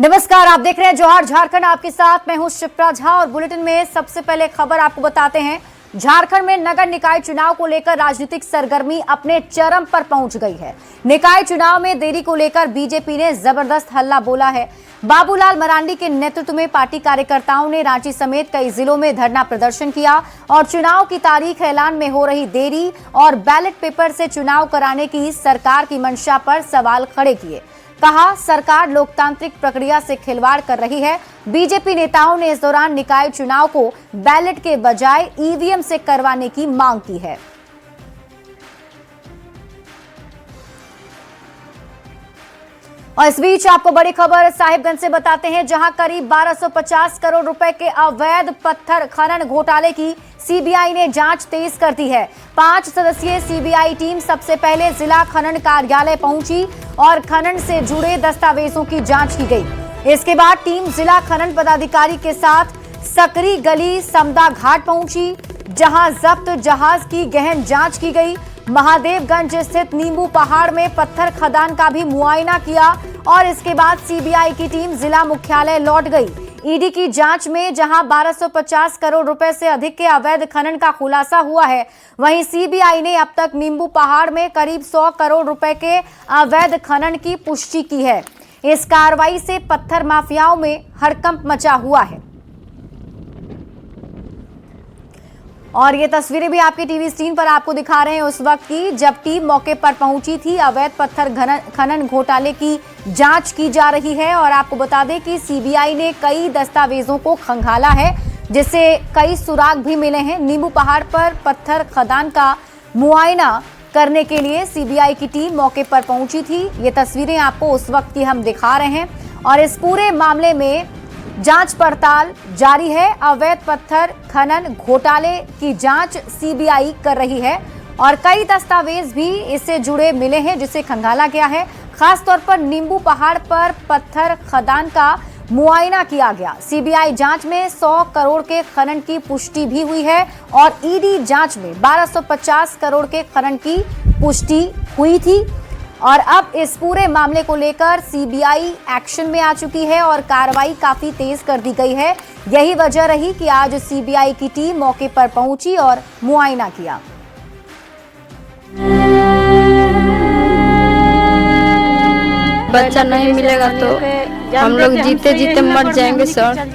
नमस्कार, आप देख रहे हैं जौहर झारखंड। आपके साथ मैं हूं शिप्रा झा और बुलेटिन में सबसे पहले खबर आपको बताते हैं। झारखंड में नगर निकाय चुनाव को लेकर राजनीतिक सरगर्मी अपने चरम पर पहुंच गई है। निकाय चुनाव में देरी को लेकर बीजेपी ने जबरदस्त हल्ला बोला है। बाबूलाल मरांडी के नेतृत्व में पार्टी कार्यकर्ताओं ने रांची समेत कई जिलों में धरना प्रदर्शन किया और चुनाव की तारीख ऐलान में हो रही देरी और बैलेट पेपर से चुनाव कराने की सरकार की मंशा पर सवाल खड़े किए। कहा, सरकार लोकतांत्रिक प्रक्रिया से खिलवाड़ कर रही है। बीजेपी नेताओं ने इस दौरान निकाय चुनाव को बैलेट के बजाय ईवीएम से करवाने की मांग की है। और इस बीच आपको बड़ी खबर साहिबगंज से बताते हैं, जहां करीब 1250 करोड़ रुपए के अवैध पत्थर खनन घोटाले की सीबीआई ने जांच तेज कर दी है। 5 सदस्यीय सीबीआई टीम सबसे पहले जिला खनन कार्यालय पहुंची और खनन से जुड़े दस्तावेजों की जांच की गई। इसके बाद टीम जिला खनन पदाधिकारी के साथ सकरी गली समदा घाट पहुंची, जहां जब्त जहाज की गहन जांच की गई। महादेवगंज स्थित नींबू पहाड़ में पत्थर खदान का भी मुआयना किया और इसके बाद सीबीआई की टीम जिला मुख्यालय लौट गई। ईडी की जांच में जहां 1250 करोड़ रुपए से अधिक के अवैध खनन का खुलासा हुआ है, वहीं सीबीआई ने अब तक नींबू पहाड़ में करीब 100 करोड़ रुपए के अवैध खनन की पुष्टि की है। इस कार्रवाई से पत्थर माफियाओं में हड़कंप मचा हुआ है। और ये तस्वीरें भी आपकी टीवी स्क्रीन पर आपको दिखा रहे हैं उस वक्त की जब टीम मौके पर पहुंची थी। अवैध पत्थर खनन घोटाले की जांच की जा रही है और आपको बता दें कि सीबीआई ने कई दस्तावेजों को खंगाला है, जिससे कई सुराग भी मिले हैं। नींबू पहाड़ पर पत्थर खदान का मुआयना करने के लिए सीबीआई की टीम मौके पर पहुंची थी। ये तस्वीरें आपको उस वक्त की हम दिखा रहे हैं और इस पूरे मामले में जांच पड़ताल जारी है। अवैध पत्थर खनन घोटाले की जांच सीबीआई कर रही है और कई दस्तावेज भी इससे जुड़े मिले हैं, जिसे खंगाला गया है। खास तौर पर नींबू पहाड़ पर पत्थर खदान का मुआयना किया गया। सीबीआई जांच में 100 करोड़ के खनन की पुष्टि भी हुई है और ईडी जांच में 1250 करोड़ के खनन की पुष्टि हुई थी। और अब इस पूरे मामले को लेकर सीबीआई एक्शन में आ चुकी है और कार्रवाई काफी तेज कर दी गई है। यही वजह रही कि आज सीबीआई की टीम मौके पर पहुंची और मुआयना किया। बच्चा नहीं मिलेगा तो हम लोग जीते जीते मर जाएंगे सर।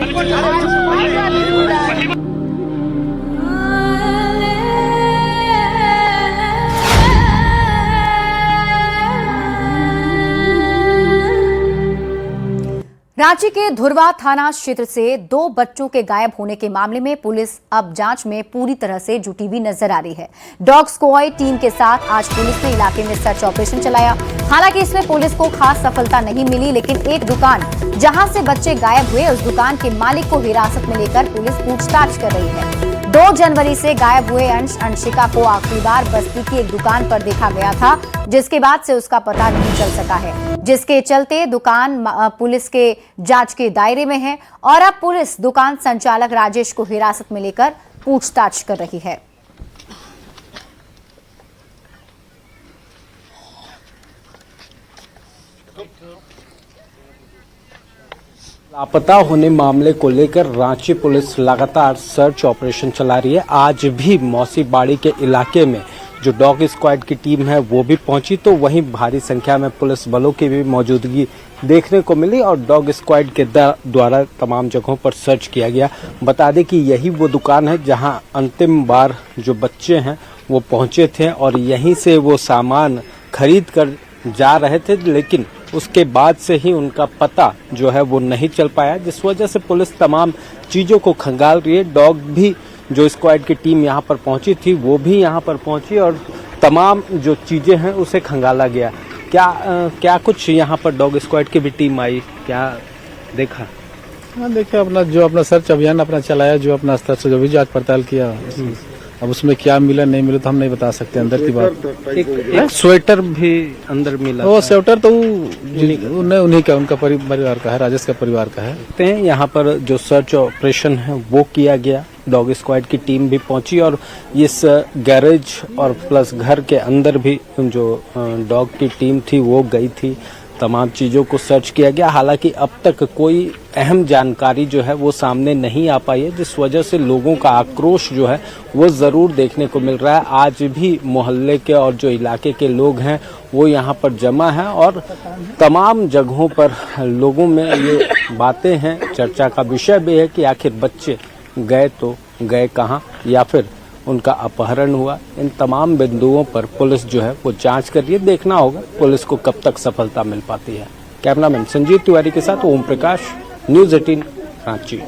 रांची के धुरवा थाना क्षेत्र से 2 बच्चों के गायब होने के मामले में पुलिस अब जांच में पूरी तरह से जुटी हुई नजर आ रही है। डॉग स्क्वाड टीम के साथ आज पुलिस ने इलाके में सर्च ऑपरेशन चलाया। हालांकि इसमें पुलिस को खास सफलता नहीं मिली, लेकिन एक दुकान जहां से बच्चे गायब हुए, उस दुकान के मालिक को हिरासत में लेकर पुलिस पूछताछ कर रही है। 2 जनवरी से गायब हुए अंशिका को आखिरी बार बस्ती की एक दुकान पर देखा गया था, जिसके बाद से उसका पता नहीं चल सका है, जिसके चलते दुकान पुलिस के जांच के दायरे में है और अब पुलिस दुकान संचालक राजेश को हिरासत में लेकर पूछताछ कर रही है। लापता होने मामले को लेकर रांची पुलिस लगातार सर्च ऑपरेशन चला रही है। आज भी मौसीबाड़ी के इलाके में जो डॉग स्क्वाड की टीम है वो भी पहुंची, तो वहीं भारी संख्या में पुलिस बलों की भी मौजूदगी देखने को मिली और डॉग स्क्वाड के द्वारा तमाम जगहों पर सर्च किया गया। बता दें कि यही वो दुकान है जहां अंतिम बार जो बच्चे हैं वो पहुंचे थे और यहीं से वो सामान खरीद कर जा रहे थे, लेकिन उसके बाद से ही उनका पता जो है वो नहीं चल पाया, जिस वजह से पुलिस तमाम चीज़ों को खंगाल रही है। डॉग भी जो स्क्वाड की टीम यहाँ पर पहुंची थी वो भी यहाँ पर पहुंची और तमाम जो चीज़ें हैं उसे खंगाला गया। क्या कुछ यहाँ पर डॉग स्क्वाड की भी टीम आई, क्या देखा? हाँ, देखिए अपना सर्च अभियान अपना चलाया, जो अपना स्तर से जो भी जांच पड़ताल किया। अब उसमें क्या मिला नहीं मिला तो हम नहीं बता सकते अंदर की बात। एक स्वेटर भी अंदर मिला। वो स्वेटर तो उन्हीं का, उनका परिवार का है, राजेश का परिवार का है। यहाँ पर जो सर्च ऑपरेशन है वो किया गया, डॉग स्क्वाड की टीम भी पहुंची और इस गैरेज और प्लस घर के अंदर भी जो डॉग की टीम थी वो गई थी। तमाम चीज़ों को सर्च किया गया। हालांकि अब तक कोई अहम जानकारी जो है वो सामने नहीं आ पाई है, जिस वजह से लोगों का आक्रोश जो है वो ज़रूर देखने को मिल रहा है। आज भी मोहल्ले के और जो इलाके के लोग हैं वो यहाँ पर जमा हैं और तमाम जगहों पर लोगों में ये बातें हैं। चर्चा का विषय भी है कि आखिर बच्चे गए तो गए कहाँ या फिर उनका अपहरण हुआ। इन तमाम बिंदुओं पर पुलिस जो है वो जांच कर रही है। देखना होगा पुलिस को कब तक सफलता मिल पाती है। कैमरामैन संजीव तिवारी के साथ ओम प्रकाश, न्यूज़ 18 रांची।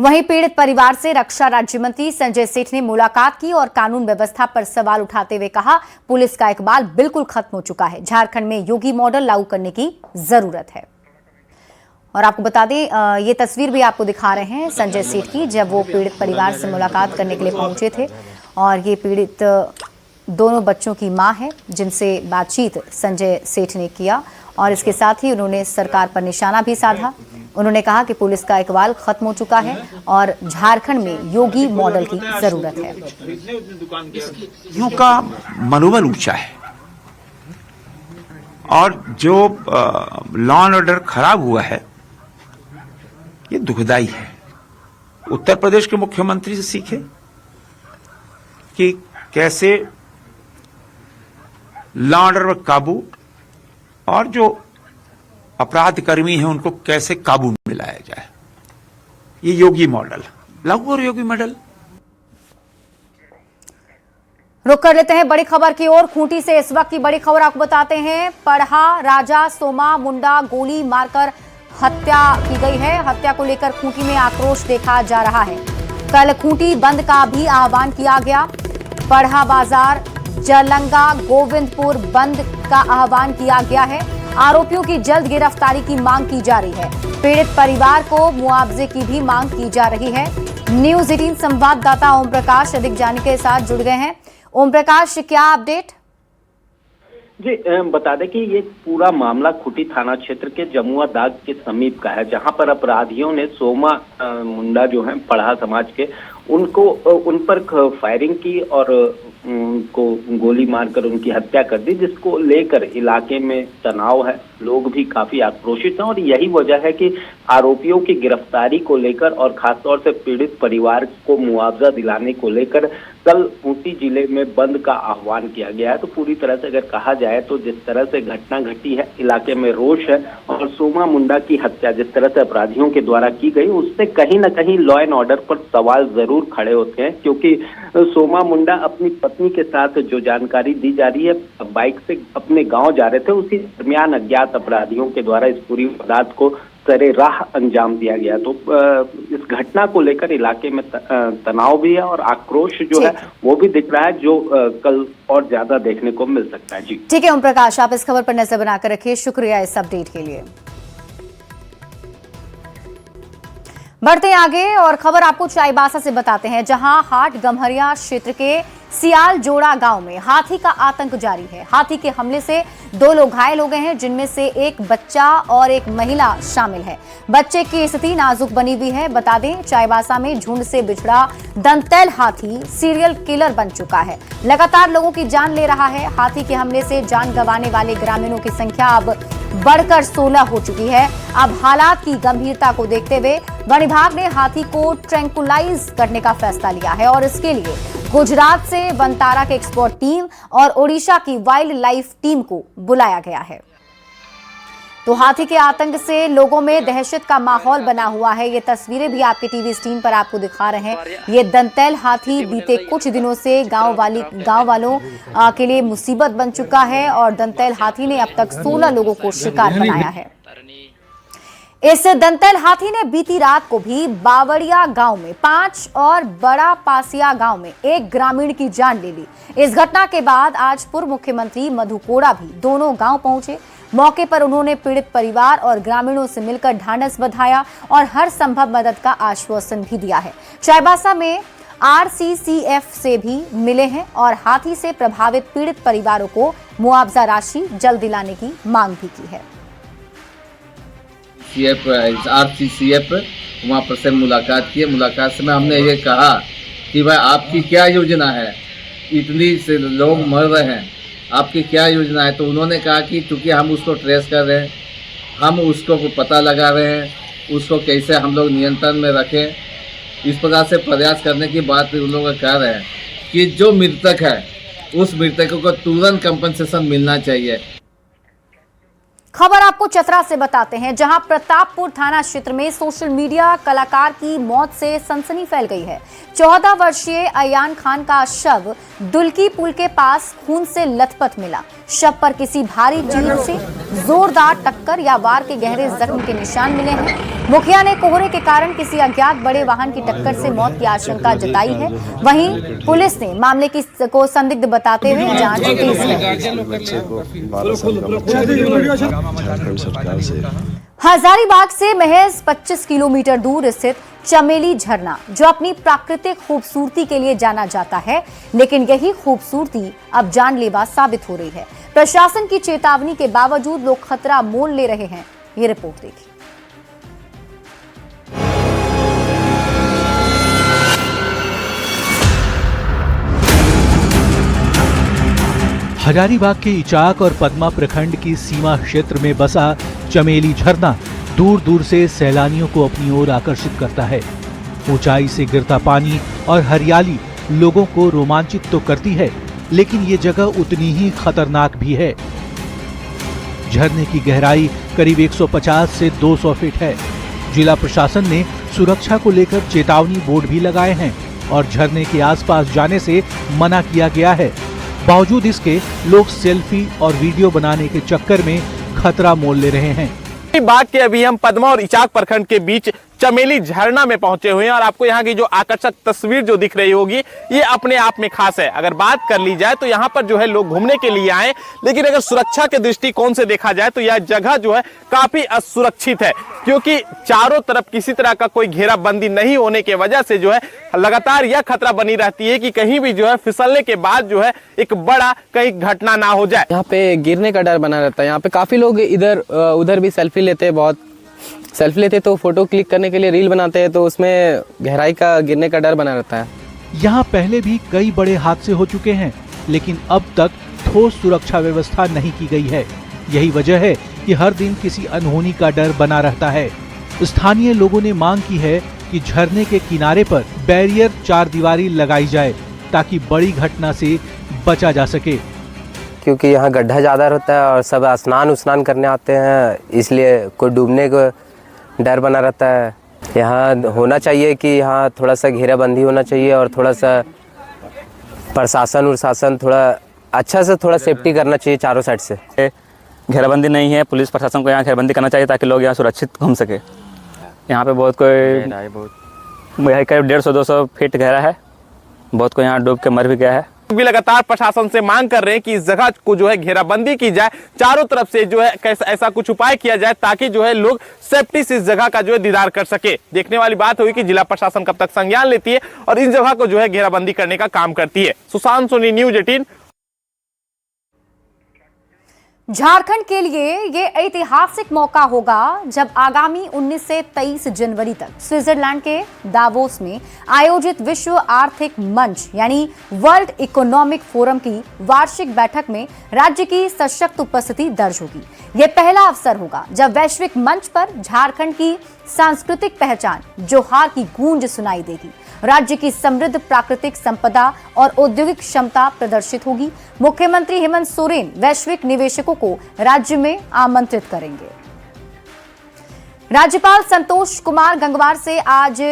वहीं पीड़ित परिवार से रक्षा राज्य मंत्री संजय सेठ ने मुलाकात की और कानून व्यवस्था पर सवाल उठाते हुए कहा, पुलिस का इकबाल बिल्कुल खत्म हो चुका है। झारखंड में योगी मॉडल लागू करने की जरूरत है। और आपको बता दें, ये तस्वीर भी आपको दिखा रहे हैं संजय सेठ की, जब वो पीड़ित परिवार से मुलाकात करने के लिए पहुंचे थे। और ये पीड़ित दोनों बच्चों की मां है, जिनसे बातचीत संजय सेठ ने किया और इसके साथ ही उन्होंने सरकार पर निशाना भी साधा। उन्होंने कहा कि पुलिस का इकबाल खत्म हो चुका है और झारखंड में योगी मॉडल की जरूरत है। युवाओं का मनोबल ऊंचा है और जो लॉ एंड ऑर्डर खराब हुआ है ये दुखदाई है। उत्तर प्रदेश के मुख्यमंत्री से सीखे कि कैसे लॉ ऑर्डर पर काबू और जो अपराध कर्मी हैं उनको कैसे काबू में लाया जाए। ये योगी मॉडल लागू और योगी मॉडल। रुक कर लेते हैं बड़ी खबर की ओर। खूंटी से इस वक्त की बड़ी खबर आपको बताते हैं। पढ़ा राजा सोमा मुंडा गोली मारकर हत्या की गई है। हत्या को लेकर खूंटी में आक्रोश देखा जा रहा है। कल खूंटी बंद का भी आह्वान किया गया। पढ़ा बाजार, जलंगा, गोविंदपुर बंद का आह्वान किया गया है। आरोपियों की जल्द गिरफ्तारी की मांग की जा रही है। पीड़ित परिवार को मुआवजे की भी मांग की जा रही है। न्यूज़ 18 संवाददाता ओम प्रकाश अधिक जानकारी के साथ जुड़ गए हैं। ओम प्रकाश, क्या अपडेट? जी, बता दें कि ये पूरा मामला खूंटी थाना क्षेत्र के जमुआ दाग के समीप का है, जहां पर अपराधियों ने सोमा मुंडा जो है पढ़ा समाज के, उन पर फायरिंग की और उनको गोली मारकर उनकी हत्या कर दी, जिसको लेकर इलाके में तनाव है। लोग भी काफी आक्रोशित हैं और यही वजह है कि आरोपियों की गिरफ्तारी को लेकर और खासतौर से पीड़ित परिवार को मुआवजा दिलाने को लेकर कल खूंटी जिले में बंद का आह्वान किया गया है। तो पूरी तरह से अगर कहा जाए तो जिस तरह से घटना घटी है, इलाके में रोष है और सोमा मुंडा की हत्या जिस तरह से अपराधियों के द्वारा की गई, उससे कहीं न कहीं लॉ एंड ऑर्डर पर सवाल जरूर खड़े होते हैं। क्योंकि सोमा मुंडा अपनी पत्नी के साथ जो जानकारी दी जा रही है, बाइक से अपने गाँव जा रहे थे, उसी दरमियान अज्ञात अपराधियों के द्वारा इस पूरी वारदात को सरे राह अंजाम दिया गया। तो इस घटना को लेकर इलाके में तनाव भी है और आक्रोश जो है वो भी दिख रहा है, जो कल और ज्यादा देखने को मिल सकता है। जी ठीक है ओम प्रकाश, आप इस खबर पर नजर बनाकर रखिए। शुक्रिया इस अपडेट के लिए। बढ़ते आगे और खबर आपको चाईबासा से बताते हैं, जहां हाट गम्हरिया क्षेत्र के सियाल जोड़ा गांव में हाथी का आतंक जारी है। हाथी के हमले से 2 लोग घायल हो गए हैं, जिनमें से एक बच्चा और एक महिला शामिल है। बच्चे की स्थिति नाजुक बनी हुई है। बता दें, चाईबासा में झुंड से बिछड़ा दंतैल हाथी सीरियल किलर बन चुका है। लगातार लोगों की जान ले रहा है। हाथी के हमले से जान गंवाने वाले ग्रामीणों की संख्या अब बढ़कर 16 हो चुकी है। अब हालात की गंभीरता को देखते हुए वन विभाग ने हाथी को ट्रैंकुलाइज करने का फैसला लिया है और इसके लिए गुजरात से वनतारा के एक्सपर्ट टीम और ओडिशा की वाइल्ड लाइफ टीम को बुलाया गया है। तो हाथी के आतंक से लोगों में दहशत का माहौल बना हुआ है। ये तस्वीरें भी आपके टीवी स्क्रीन पर आपको दिखा रहे हैं। ये दंतैल हाथी बीते कुछ दिनों से गांव वालों के लिए मुसीबत बन चुका है और दंतैल हाथी ने अब तक 16 लोगों को शिकार बनाया है। इस दंतैल हाथी ने बीती रात को भी बावड़िया गांव में 5 और बड़ा पासिया गांव में 1 ग्रामीण की जान ले ली। इस घटना के बाद आज पूर्व मुख्यमंत्री मधु कोड़ा भी दोनों गांव पहुंचे। मौके पर उन्होंने पीड़ित परिवार और ग्रामीणों से मिलकर ढांढस बंधाया और हर संभव मदद का आश्वासन भी दिया है। चाईबासा में RCCF से भी मिले हैं और हाथी से प्रभावित पीड़ित परिवारों को मुआवजा राशि जल्द दिलाने की मांग भी की है। RCCF वहाँ पर से मुलाकात की। मुलाकात में हमने ये कहा कि भाई आपकी क्या योजना है, इतनी से लोग मर रहे हैं, आपकी क्या योजना है। तो उन्होंने कहा कि चूँकि हम उसको ट्रेस कर रहे हैं, हम उसको पता लगा रहे हैं, उसको कैसे हम लोग नियंत्रण में रखें, इस प्रकार से प्रयास करने की बात उन लोग कह रहे हैं कि जो मृतक है उस मृतकों को तुरंत कंपनसेशन मिलना चाहिए। खबर आपको चतरा से बताते हैं, जहां प्रतापपुर थाना क्षेत्र में सोशल मीडिया कलाकार की मौत से सनसनी फैल गई है। 14 वर्षीय अयान खान का शव दुल्की पुल के पास खून से लथपथ मिला। शव पर किसी भारी चीज से जोरदार टक्कर या वार के गहरे जख्म के निशान मिले हैं। मुखिया ने कोहरे के कारण किसी अज्ञात बड़े वाहन की टक्कर से मौत की आशंका जताई है। वहीं पुलिस ने मामले को संदिग्ध बताते हुए जांच तेज की। हजारीबाग से महज 25 किलोमीटर दूर स्थित चमेली झरना, जो अपनी प्राकृतिक खूबसूरती के लिए जाना जाता है, लेकिन यही खूबसूरती अब जानलेवा साबित हो रही है। प्रशासन की चेतावनी के बावजूद लोग खतरा मोल ले रहे हैं। ये रिपोर्ट देखिए। हजारीबाग के इचाक और पद्मा प्रखंड की सीमा क्षेत्र में बसा चमेली झरना दूर दूर से सैलानियों को अपनी ओर आकर्षित करता है। ऊंचाई से गिरता पानी और हरियाली लोगों को रोमांचित तो करती है, लेकिन ये जगह उतनी ही खतरनाक भी है। झरने की गहराई करीब 150 से 200 फीट है। जिला प्रशासन ने सुरक्षा को लेकर चेतावनी बोर्ड भी लगाए हैं और झरने के आसपास जाने से मना किया गया है। बावजूद इसके लोग सेल्फी और वीडियो बनाने के चक्कर में खतरा मोल ले रहे हैं। बाग के अभी हम पद्मा और इचाक प्रखंड के बीच चमेली झरना में पहुंचे हुए हैं और आपको यहाँ की जो आकर्षक तस्वीर जो दिख रही होगी ये अपने आप में खास है। अगर बात कर ली जाए तो यहाँ पर जो है लोग घूमने के लिए आए, लेकिन अगर सुरक्षा के दृष्टिकोण से देखा जाए तो यह जगह जो है काफी असुरक्षित है, क्योंकि चारों तरफ किसी तरह का कोई घेराबंदी नहीं होने की वजह से जो है लगातार यह खतरा बनी रहती है कि कहीं भी जो है फिसलने के बाद जो है एक बड़ा कहीं घटना ना हो जाए। यहाँ पे गिरने का डर बना रहता है। यहाँ पे काफी लोग इधर उधर भी सेल्फी लेते हैं, बहुत सेल्फी लेते तो फोटो क्लिक करने के लिए रील बनाते हैं, तो उसमें गहराई का गिरने का डर बना रहता है। यहाँ पहले भी कई बड़े हादसे हो चुके हैं, लेकिन अब तक ठोस सुरक्षा व्यवस्था नहीं की गई है। यही वजह है कि हर दिन किसी अनहोनी का डर बना रहता है। स्थानीय लोगों ने मांग की है कि झरने के किनारे पर बैरियर चारदीवारी लगाई जाए ताकि बड़ी घटना से बचा जा सके, क्योंकि यहाँ गड्ढा ज़्यादा रहता है और सब स्नान करने आते हैं, इसलिए कोई डूबने का डर बना रहता है। यहाँ होना चाहिए कि यहाँ थोड़ा सा घेराबंदी होना चाहिए और थोड़ा सा प्रशासन थोड़ा अच्छा से थोड़ा सेफ्टी करना चाहिए चारों साइड से। घेराबंदी नहीं है, पुलिस प्रशासन को यहाँ घेराबंदी करना चाहिए ताकि लोग यहाँ सुरक्षित घूम सके। यहाँ पे बहुत करीब 150-200 फीट गहरा है, बहुत कोई यहाँ डूब के मर भी गया है। भी लगातार प्रशासन से मांग कर रहे हैं कि इस जगह को जो है घेराबंदी की जाए, चारों तरफ से जो है ऐसा कुछ उपाय किया जाए ताकि जो है लोग सेफ्टी से इस जगह का जो है दीदार कर सके। देखने वाली बात हुई कि जिला प्रशासन कब तक संज्ञान लेती है और इस जगह को जो है घेराबंदी करने का काम करती है। सुशांत सोनी, न्यूज़ 18। झारखंड के लिए ये ऐतिहासिक मौका होगा जब आगामी 19 से 23 जनवरी तक स्विट्जरलैंड के दावोस में आयोजित विश्व आर्थिक मंच यानी वर्ल्ड इकोनॉमिक फोरम की वार्षिक बैठक में राज्य की सशक्त उपस्थिति दर्ज होगी। यह पहला अवसर होगा जब वैश्विक मंच पर झारखंड की सांस्कृतिक पहचान जोहार की गूंज सुनाई देगी। राज्य की समृद्ध प्राकृतिक संपदा और औद्योगिक क्षमता प्रदर्शित होगी। मुख्यमंत्री हेमंत सोरेन वैश्विक निवेशकों को राज्य में आमंत्रित करेंगे। राज्यपाल संतोष कुमार गंगवार से आज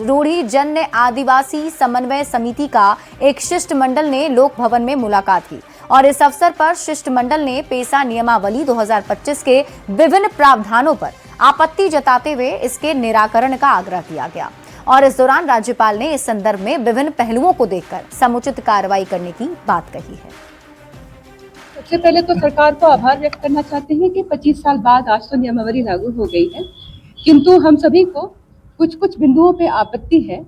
रूढ़ीजन्य आदिवासी समन्वय समिति का एक शिष्टमंडल ने लोक भवन में मुलाकात की और इस अवसर पर शिष्टमंडल ने पेसा नियमावली 2025 के विभिन्न प्रावधानों पर आपत्ति जताते हुए इसके निराकरण का आग्रह किया गया और इस दौरान राज्यपाल ने इस संदर्भ में विभिन्न पहलुओं को देखकर समुचित कार्रवाई करने की बात कही है। सबसे पहले तो सरकार को आभार व्यक्त करना चाहते हैं कि 25 साल बाद आज तो नियमावली लागू हो गई है, किंतु हम सभी को कुछ कुछ बिंदुओं पे आपत्ति है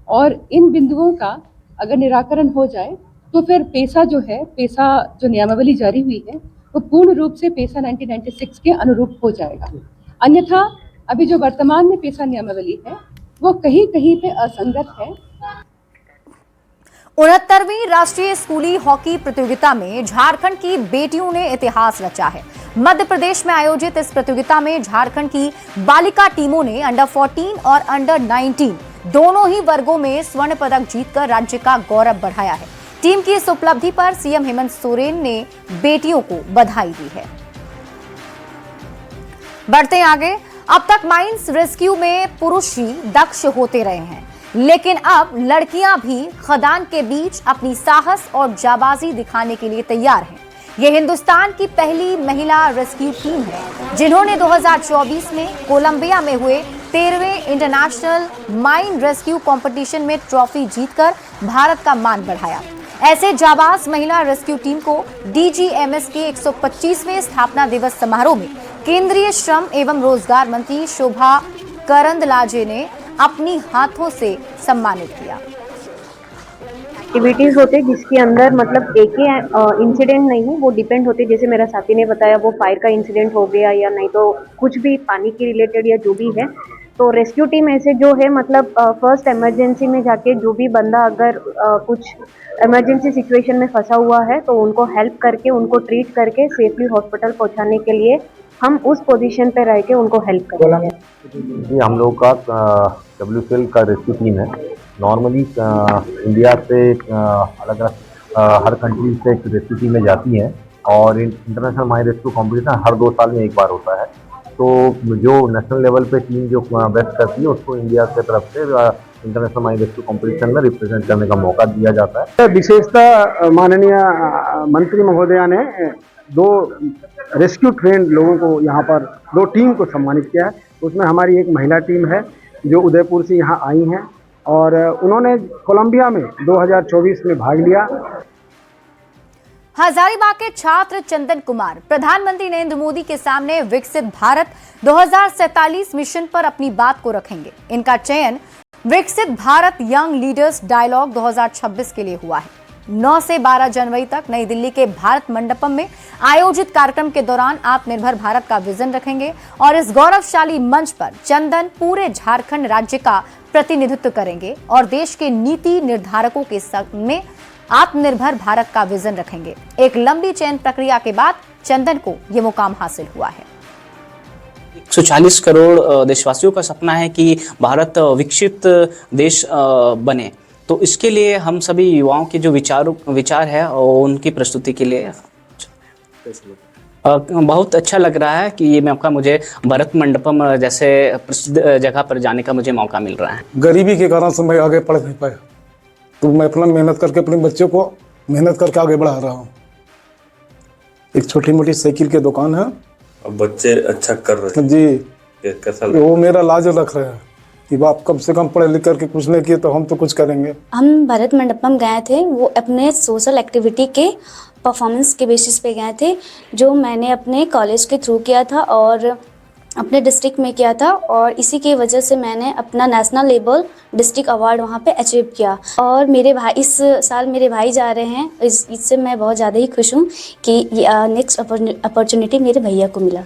और इन बिंदुओं का अगर निराकरण हो जाए तो फिर पेसा जो नियमावली जारी हुई है वो पूर्ण रूप से पेसा 1996 के अनुरूप हो जाएगा। अन्यथा अभी जो वर्तमान में पेसा नियमावली है वो कहीं कहीं पे असंगत है। 69वीं राष्ट्रीय स्कूली हॉकी प्रतियोगिता में झारखंड की बेटियों ने इतिहास रचा है। मध्य प्रदेश में आयोजित इस प्रतियोगिता में झारखंड की बालिका टीमों ने अंडर 14 और अंडर 19 दोनों ही वर्गों में स्वर्ण पदक जीतकर राज्य का गौरव बढ़ाया है। टीम की इस उपलब्धि पर सीएम हेमंत सोरेन ने बेटियों को बधाई दी है। बढ़ते हैं आगे। अब तक माइंस रेस्क्यू में पुरुष ही दक्ष होते रहे हैं, लेकिन अब लड़कियां भी खदान के बीच अपनी साहस और जाबाजी दिखाने के लिए तैयार हैं। ये हिंदुस्तान की पहली महिला रेस्क्यू टीम है जिन्होंने 2024 में कोलंबिया में हुए 13वें इंटरनेशनल माइन रेस्क्यू कंपटीशन में ट्रॉफी जीतकर भारत का मान बढ़ाया। ऐसे जाबाज महिला रेस्क्यू टीम को डीजीएमएस के 125वें स्थापना दिवस समारोह में केंद्रीय श्रम एवं रोजगार मंत्री शोभा करंदलाजे ने अपनी हाथों से सम्मानित किया। एक्टिविटीज होते जिसके अंदर मतलब एक ही इंसिडेंट नहीं, वो डिपेंड होते, जैसे मेरा साथी ने बताया वो फायर का इंसिडेंट हो गया या नहीं तो कुछ भी पानी के रिलेटेड या जो भी है, तो रेस्क्यू टीम ऐसे जो है मतलब फर्स्ट इमरजेंसी में जाके जो भी बंदा अगर कुछ इमरजेंसी सिचुएशन में फंसा हुआ है तो उनको हेल्प करके उनको ट्रीट करके सेफली हॉस्पिटल पहुंचाने के लिए हम उस पोजीशन पे रह के उनको हेल्प करेंगे। जी, हम लोग का WCL का रेस्क्यू टीम है। नॉर्मली इंडिया से अलग अलग हर कंट्री से एक रेस्क्यू टीमें जाती हैं और इंटरनेशनल माइन रेस्क्यू कॉम्पिटिशन हर 2 साल में एक बार होता है। तो जो नेशनल लेवल पे टीम जो बेस्ट करती है उसको इंडिया की तरफ से इंटरनेशनल माइन रेस्क्यू कॉम्पिटिशन में रिप्रेजेंट करने का मौका दिया जाता है। विशेषता माननीय मंत्री महोदया ने 2 रेस्क्यू ट्रेंड लोगों को यहाँ पर 2 टीम को सम्मानित किया है। उसमें हमारी एक महिला टीम है जो उदयपुर से यहाँ आई हैं और उन्होंने कोलंबिया में 2024 में भाग लिया। हजारीबाग के छात्र चंदन कुमार प्रधानमंत्री नरेंद्र मोदी के सामने विकसित भारत 2047 मिशन पर अपनी बात को रखेंगे। इनका चयन विकसित भारत यंग लीडर्स डायलॉग 2026 के लिए हुआ है। 9 से 12 जनवरी तक नई दिल्ली के भारत मंडपम में आयोजित कार्यक्रम के दौरान आत्मनिर्भर भारत का विजन रखेंगे और इस गौरवशाली मंच पर चंदन पूरे झारखंड राज्य का प्रतिनिधित्व करेंगे और देश के नीति निर्धारकों के सामने आत्मनिर्भर भारत का विजन रखेंगे। एक लंबी चयन प्रक्रिया के बाद चंदन को यह मुकाम हासिल हुआ है। 140 करोड़ देशवासियों का सपना है कि भारत विकसित देश बने, तो इसके लिए हम सभी युवाओं के जो विचार है और उनकी प्रस्तुति के लिए बहुत अच्छा लग रहा है कि ये मौका मुझे भारत मंडपम जैसे प्रसिद्ध जगह पर जाने का मुझे मौका मिल रहा है। गरीबी के कारण से मैं आगे पढ़ नहीं पाया, तो मैं अपना मेहनत करके अपने बच्चों को मेहनत करके आगे बढ़ा रहा हूँ। एक छोटी मोटी साइकिल की दुकान है। अब बच्चे अच्छा कर रहे हैं जी, कैसा वो मेरा लाज रख रहे हैं कि बाप कम से कम पढ़े लिख करके कुछ नहीं किए तो हम तो कुछ करेंगे। हम भारत मंडपम गए थे, वो अपने सोशल एक्टिविटी के परफॉर्मेंस के बेसिस पे गए थे, जो मैंने अपने कॉलेज के थ्रू किया था और अपने डिस्ट्रिक्ट में किया था, और इसी की वजह से मैंने अपना नेशनल लेवल डिस्ट्रिक्ट अवार्ड वहाँ पे अचीव किया। और मेरे भाई इस साल मेरे भाई जा रहे हैं, इससे मैं बहुत ज़्यादा ही खुश हूँ कि नेक्स्ट अपॉर्चुनिटी मेरे भैया को मिला।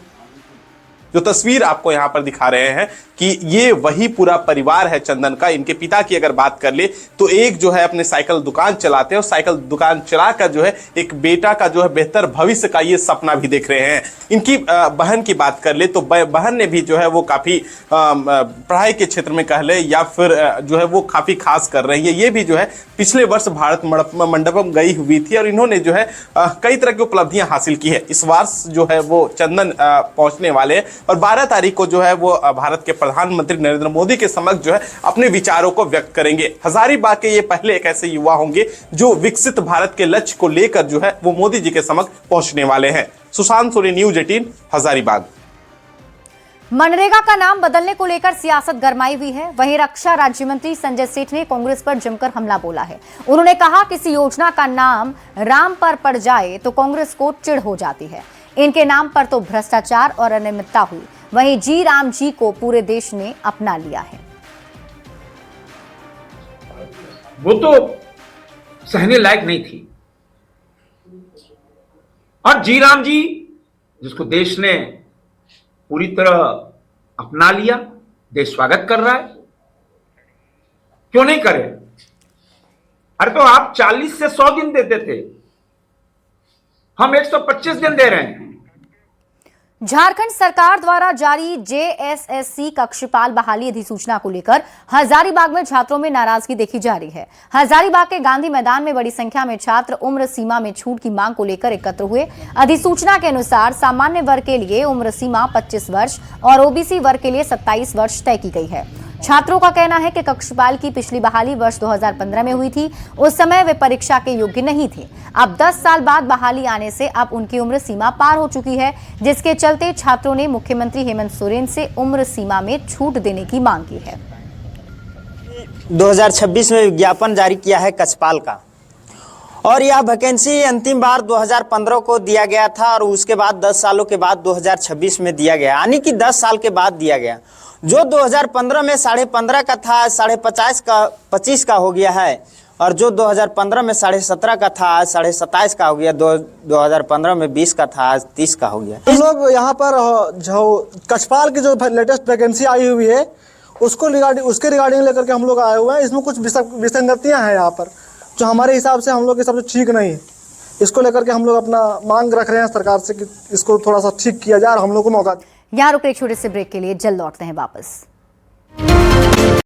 जो तस्वीर आपको यहाँ पर दिखा रहे हैं कि ये वही पूरा परिवार है चंदन का। इनके पिता की अगर बात कर ले तो एक जो है अपने साइकिल दुकान चलाते हैं और साइकिल दुकान चलाकर जो है एक बेटा का जो है बेहतर भविष्य का ये सपना भी देख रहे हैं। इनकी बहन की बात कर ले तो बहन ने भी जो है वो काफी पढ़ाई के क्षेत्र में कह ले या फिर जो है वो काफी खास कर रही है। ये भी जो है पिछले वर्ष भारत मंडपम गई हुई थी और इन्होंने जो है कई तरह की उपलब्धियां हासिल की है। इस वर्ष जो है वो चंदन पहुंचने वाले और 12 तारीख को जो है वो भारत के प्रधानमंत्री नरेंद्र मोदी के समक्ष जो है अपने विचारों को व्यक्त करेंगे। हजारीबाग के ये पहले एक ऐसे युवा होंगे जो विकसित भारत के लक्ष्य को लेकर जो है वो मोदी जी के समक्ष पहुंचने वाले हैं। सुशांत सोनी, न्यूज़ 18, हजारीबाग। मनरेगा का नाम बदलने को लेकर सियासत गरमाई हुई है। वहीं रक्षा राज्य मंत्री संजय सेठ ने कांग्रेस पर जमकर हमला बोला है। उन्होंने कहा किसी योजना का नाम राम पर पड़ जाए तो कांग्रेस को चिढ़ हो जाती है। इनके नाम पर तो भ्रष्टाचार और अनियमितता हुई। वहीं जी राम जी को पूरे देश ने अपना लिया है। वो तो सहने लायक नहीं थी। और जी राम जी जिसको देश ने पूरी तरह अपना लिया, देश स्वागत कर रहा है, क्यों नहीं करे। अरे तो आप 40 से 100 दिन देते थे, हम 125 दिन दे रहे हैं। झारखंड सरकार द्वारा जारी जेएसएससी कक्षपाल बहाली अधिसूचना को लेकर हजारीबाग में छात्रों में नाराजगी देखी जा रही है। हजारीबाग के गांधी मैदान में बड़ी संख्या में छात्र उम्र सीमा में छूट की मांग को लेकर एकत्र हुए। अधिसूचना के अनुसार सामान्य वर्ग के लिए उम्र सीमा 25 वर्ष और ओबीसी वर्ग के लिए 27 वर्ष तय की गई है। छात्रों का कहना है कि कक्षपाल की पिछली बहाली वर्ष 2015 में हुई थी, उस समय वे परीक्षा के योग्य नहीं थे। अब 10 साल बाद बहाली आने से अब उनकी उम्र सीमा पार हो चुकी है, जिसके चलते छात्रों ने मुख्यमंत्री हेमंत सोरेन से उम्र सीमा में छूट देने की मांग की है। 2026 में विज्ञापन जारी किया है कक्षपाल का, और यह वैकेंसी अंतिम बार 2015 को दिया गया था और उसके बाद 10 सालों के बाद 2026 में दिया गया, यानी कि 10 साल के बाद दिया गया। जो 2015 में 15.5 का था 25 का हो गया है, और जो 2015 में 17.5 का था आज 27.5 का हो गया, 2015 में 20 का था आज 30 का हो गया। हम लोग यहाँ पर जो कक्षपाल की जो लेटेस्ट वैकेंसी आई हुई है उसके रिगार्डिंग लेकर के हम लोग आए हुए हैं। इसमें कुछ विसंगतियाँ हैं यहाँ पर, जो हमारे हिसाब से हम लोग के हिसाब से ठीक नहीं है। इसको लेकर के हम लोग अपना मांग रख रहे हैं सरकार से कि इसको थोड़ा सा ठीक किया जाए और हम लोग को मौका। यहाँ रुक एक छोटे से ब्रेक के लिए, जल्द लौटते हैं वापस।